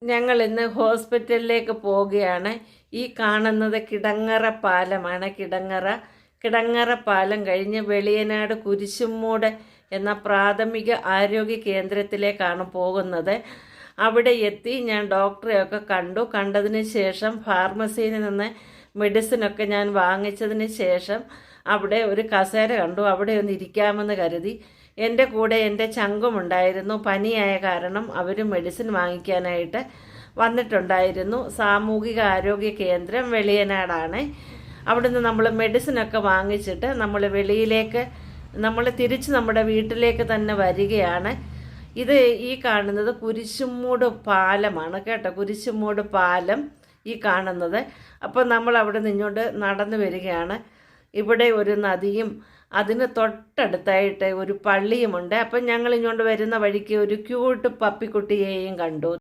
ഞങ്ങൾ ഇന്ന് ഹോസ്പിറ്റലിലേക്ക് പോവുകയാണ്. ഈ കാണുന്നത് കിടങ്ങറ പാലമാണ്. കിടങ്ങറ പാലം കഴിഞ്ഞ് വെളിയനാട് കുരിശുമൂട് എന്ന പ്രാഥമിക ആരോഗ്യ കേന്ദ്രത്തിലേക്കാണ് പോകുന്നത്. അവിടെ എത്തി ഞാൻ ഡോക്ടറെയൊക്കെ കണ്ടതിന് ശേഷം ഫാർമസിയിൽ നിന്ന് മെഡിസിനൊക്കെ ഞാൻ വാങ്ങിച്ചതിന് ശേഷം അവിടെ ഒരു കസേര കണ്ടു. അവിടെ ഒന്ന് ഇരിക്കാമെന്ന് കരുതി. എൻ്റെ കൂടെ എൻ്റെ ചങ്കുമുണ്ടായിരുന്നു. പനിയായ കാരണം അവർ മെഡിസിൻ വാങ്ങിക്കാനായിട്ട് വന്നിട്ടുണ്ടായിരുന്നു. സാമൂഹിക ആരോഗ്യ കേന്ദ്രം വെളിയനാടാണ്. അവിടുന്ന് നമ്മൾ മെഡിസിനൊക്കെ വാങ്ങിച്ചിട്ട് നമ്മൾ തിരിച്ച് നമ്മുടെ വീട്ടിലേക്ക് തന്നെ വരികയാണ്. ഇത് ഈ കാണുന്നത് കുരിശുമൂട് പാലമാണ് കേട്ടോ. കുരിശുമൂട് പാലം ഈ കാണുന്നത്. അപ്പോൾ നമ്മൾ അവിടെ നിന്നോണ്ട് നടന്നു വരികയാണ്. ഇവിടെ ഒരു നദിയും അതിന് തൊട്ടടുത്തായിട്ട് ഒരു പള്ളിയുമുണ്ട്. അപ്പം ഞങ്ങൾ ഇങ്ങോട്ട് വരുന്ന വഴിക്ക് ഒരു ക്യൂട്ട് പപ്പിക്കുട്ടിയെയും കണ്ടു.